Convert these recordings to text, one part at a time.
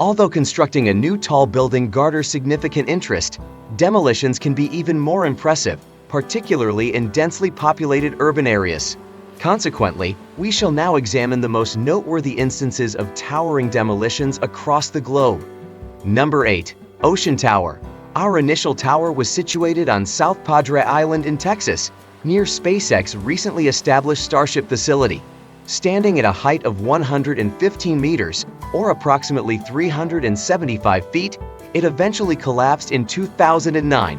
Although constructing a new tall building garners significant interest, demolitions can be even more impressive, particularly in densely populated urban areas. Consequently, we shall now examine the most noteworthy instances of towering demolitions across the globe. Number 8. Ocean Tower. Our initial tower was situated on South Padre Island in Texas, near SpaceX's recently established Starship facility. Standing at a height of 115 meters, or approximately 375 feet, it eventually collapsed in 2009.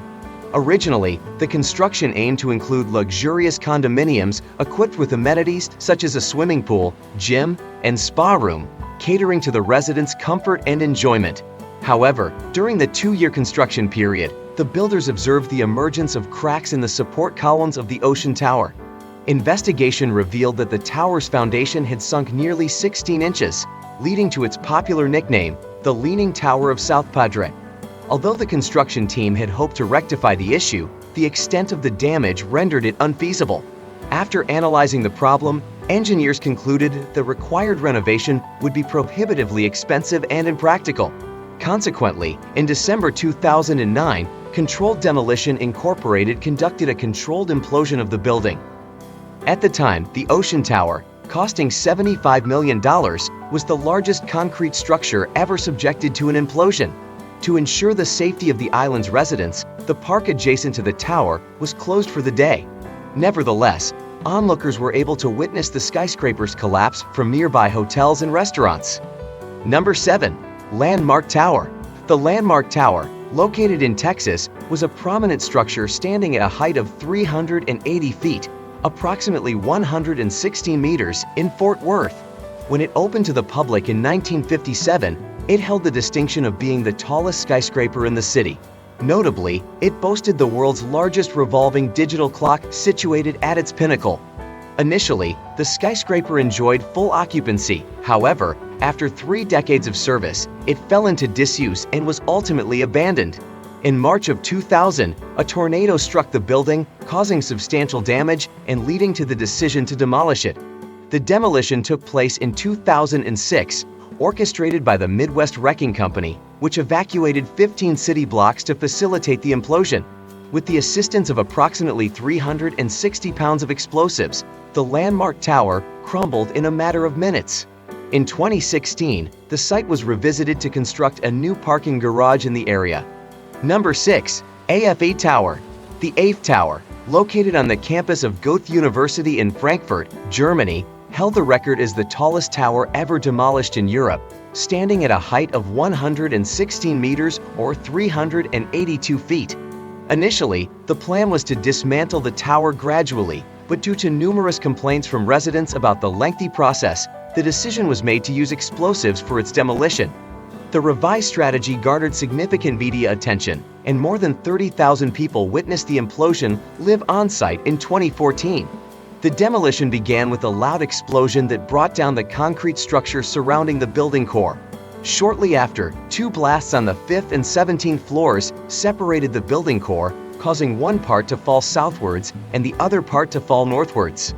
Originally, the construction aimed to include luxurious condominiums equipped with amenities such as a swimming pool, gym, and spa room, catering to the residents' comfort and enjoyment. However, during the 2-year construction period, the builders observed the emergence of cracks in the support columns of the Ocean Tower. Investigation revealed that the tower's foundation had sunk nearly 16 inches, leading to its popular nickname, the Leaning Tower of South Padre. Although the construction team had hoped to rectify the issue, the extent of the damage rendered it unfeasible. After analyzing the problem, engineers concluded the required renovation would be prohibitively expensive and impractical. Consequently, in December 2009, Controlled Demolition Incorporated conducted a controlled implosion of the building. At the time, the Ocean Tower, costing $75 million, was the largest concrete structure ever subjected to an implosion. To ensure the safety of the island's residents, the park adjacent to the tower was closed for the day. Nevertheless, onlookers were able to witness the skyscrapers collapse from nearby hotels and restaurants. Number 7. Landmark Tower. The Landmark Tower, located in Texas, was a prominent structure standing at a height of 380 feet, approximately 116 meters, in Fort Worth. When it opened to the public in 1957, it held the distinction of being the tallest skyscraper in the city. Notably, it boasted the world's largest revolving digital clock situated at its pinnacle. Initially, the skyscraper enjoyed full occupancy. However, after 3 decades of service, it fell into disuse and was ultimately abandoned. In March of 2000, a tornado struck the building, causing substantial damage and leading to the decision to demolish it. The demolition took place in 2006, orchestrated by the Midwest Wrecking Company, which evacuated 15 city blocks to facilitate the implosion. With the assistance of approximately 360 pounds of explosives, the Landmark Tower crumbled in a matter of minutes. In 2016, the site was revisited to construct a new parking garage in the area. Number 6. AFE Tower. The AFE Tower, located on the campus of Goethe University in Frankfurt, Germany, held the record as the tallest tower ever demolished in Europe, standing at a height of 116 meters or 382 feet. Initially, the plan was to dismantle the tower gradually, but due to numerous complaints from residents about the lengthy process, the decision was made to use explosives for its demolition. The revised strategy garnered significant media attention, and more than 30,000 people witnessed the implosion live on-site in 2014. The demolition began with a loud explosion that brought down the concrete structure surrounding the building core. Shortly after, 2 blasts on the 5th and 17th floors separated the building core, causing one part to fall southwards and the other part to fall northwards.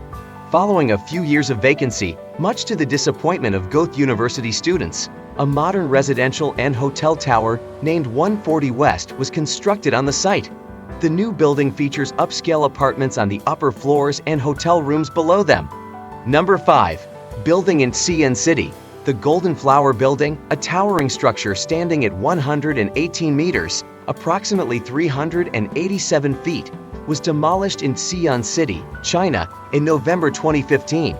Following a few years of vacancy, much to the disappointment of Goethe University students, a modern residential and hotel tower named 140 West was constructed on the site. The new building features upscale apartments on the upper floors and hotel rooms below them. Number 5. BuildinginXi'anCity. The Golden Flower Building, a towering structure standing at 118 meters, approximately 387 feet, was demolished in Xi'an City, China, in November 2015.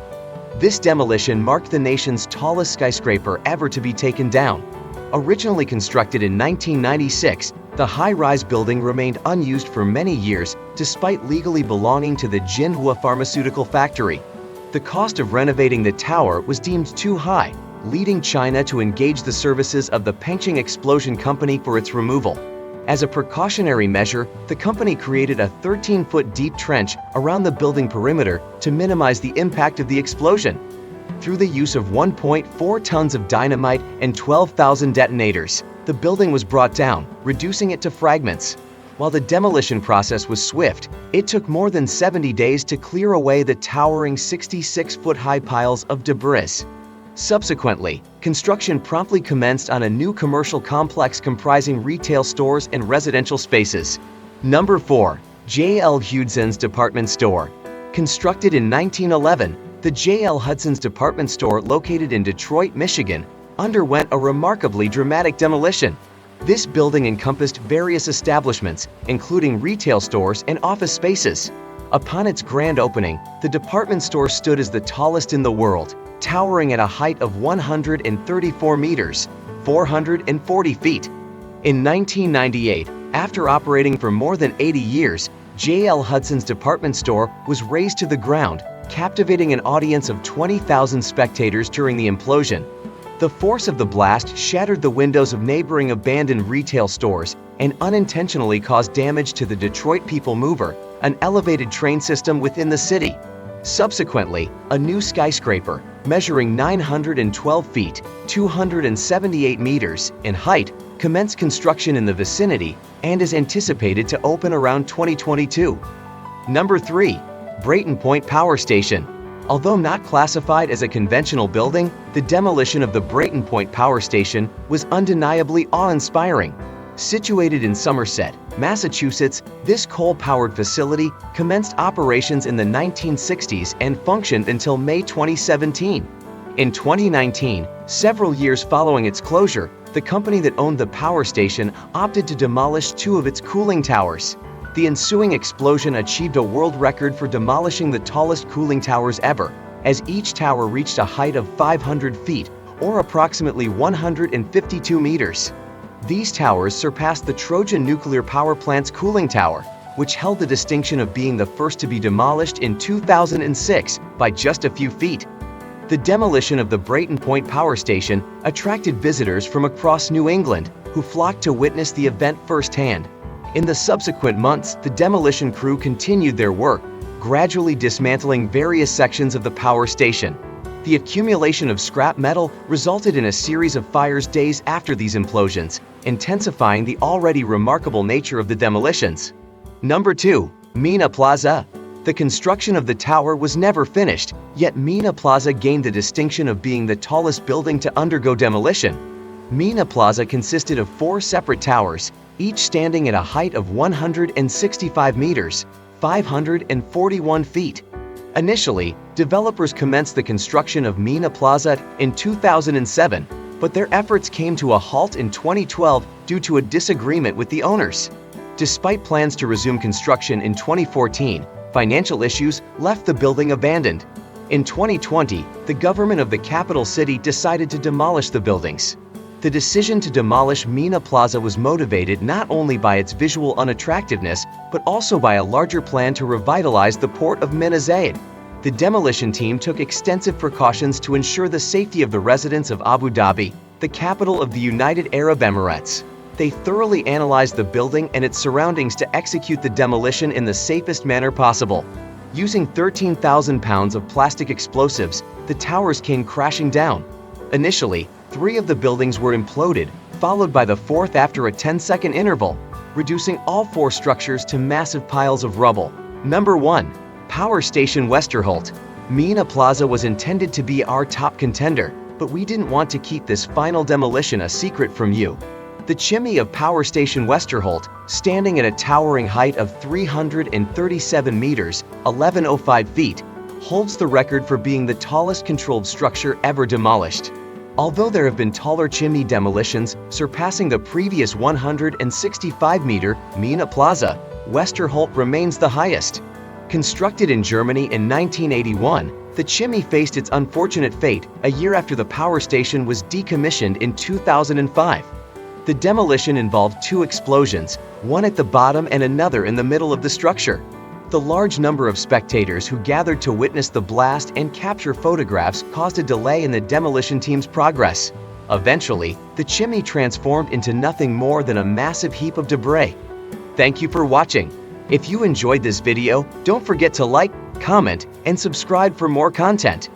This demolition marked the nation's tallest skyscraper ever to be taken down. Originally constructed in 1996, the high-rise building remained unused for many years despite legally belonging to the Jinhua pharmaceutical factory. The cost of renovating the tower was deemed too high, leading China to engage the services of the Pengcheng Explosion Company for its removal. As a precautionary measure, the company created a 13-foot deep trench around the building perimeter to minimize the impact of the explosion. Through the use of 1.4 tons of dynamite and 12,000 detonators, the building was brought down, reducing it to fragments. While the demolition process was swift, it took more than 70 days to clear away the towering 66-foot-high piles of debris. Subsequently, construction promptly commenced on a new commercial complex comprising retail stores and residential spaces. Number 4. J.L. HUDSON'S Department Store. Constructed in 1911, the J.L. HUDSON'S department store located in Detroit, Michigan, underwent a remarkably dramatic demolition. This building encompassed various establishments, including retail stores and office spaces. Upon its grand opening, the department store stood as the tallest in the world, towering at a height of 134 meters, 440 feet. In 1998, after operating for more than 80 years, J.L. HUDSON'S department store was razed to the ground, captivating an audience of 20,000 spectators during the implosion. The force of the blast shattered the windows of neighboring abandoned retail stores and unintentionally caused damage to the Detroit People Mover, an elevated train system within the city. Subsequently, a new skyscraper, measuring 912 feet, 278 meters in height, commenced construction in the vicinity and is anticipated to open around 2022. Number 3. Brayton Point Power Station. Although not classified as a conventional building, the demolition of the Brayton Point Power Station was undeniably awe-inspiring. Situated in Somerset, Massachusetts, this coal-powered facility commenced operations in the 1960s and functioned until May 2017. In 2019, several years following its closure, the company that owned the power station opted to demolish 2 of its cooling towers. The ensuing explosion achieved a world record for demolishing the tallest cooling towers ever, as each tower reached a height of 500 feet, or approximately 152 meters. These towers surpassed the Trojan nuclear power plant's cooling tower, which held the distinction of being the first to be demolished in 2006 by just a few feet. The demolition of the Brayton Point Power Station attracted visitors from across New England, who flocked to witness the event firsthand. In the subsequent months, the demolition crew continued their work, gradually dismantling various sections of the power station. The accumulation of scrap metal resulted in a series of fires days after these implosions, intensifying the already remarkable nature of the demolitions. Number 2. Meena Plaza. The construction of the tower was never finished, yet Meena Plaza gained the distinction of being the tallest building to undergo demolition. Meena Plaza consisted of 4 separate towers, each standing at a height of 165 meters, 541 feet. Initially, developers commenced the construction of Meena Plaza in 2007, but their efforts came to a halt in 2012 due to a disagreement with the owners. Despite plans to resume construction in 2014, financial issues left the building abandoned. In 2020, the government of the capital city decided to demolish the buildings. The decision to demolish Meena Plaza was motivated not only by its visual unattractiveness, but also by a larger plan to revitalize the port of XI'AN. The demolition team took extensive precautions to ensure the safety of the residents of Abu Dhabi, the capital of the United Arab Emirates. They thoroughly analyzed the building and its surroundings to execute the demolition in the safest manner possible. Using 13,000 pounds of plastic explosives, the towers came crashing down. Initially, 3 of the buildings were imploded, followed by the 4th after a 10-second interval, reducing all 4 structures to massive piles of rubble. Number 1. Power Station Westerholt. Meena Plaza was intended to be our top contender, but we didn't want to keep this final demolition a secret from you. The chimney of Power Station Westerholt, standing at a towering height of 337 meters, 1105 feet, holds the record for being the tallest controlled structure ever demolished. Although there have been taller chimney demolitions surpassing the previous 165-meter Meena Plaza, Westerholt remains the highest. Constructed in Germany in 1981, the chimney faced its unfortunate fate a year after the power station was decommissioned in 2005. The demolition involved 2 explosions, one at the bottom and another in the middle of the structure. The large number of spectators who gathered to witness the blast and capture photographs caused a delay in the demolition team's progress. Eventually, the chimney transformed into nothing more than a massive heap of debris. Thank you for watching. If you enjoyed this video, don't forget to like, comment, and subscribe for more content.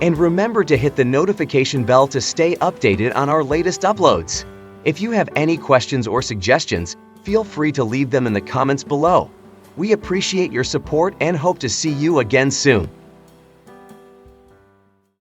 And remember to hit the notification bell to stay updated on our latest uploads. If you have any questions or suggestions, feel free to leave them in the comments below. We appreciate your support and hope to see you again soon.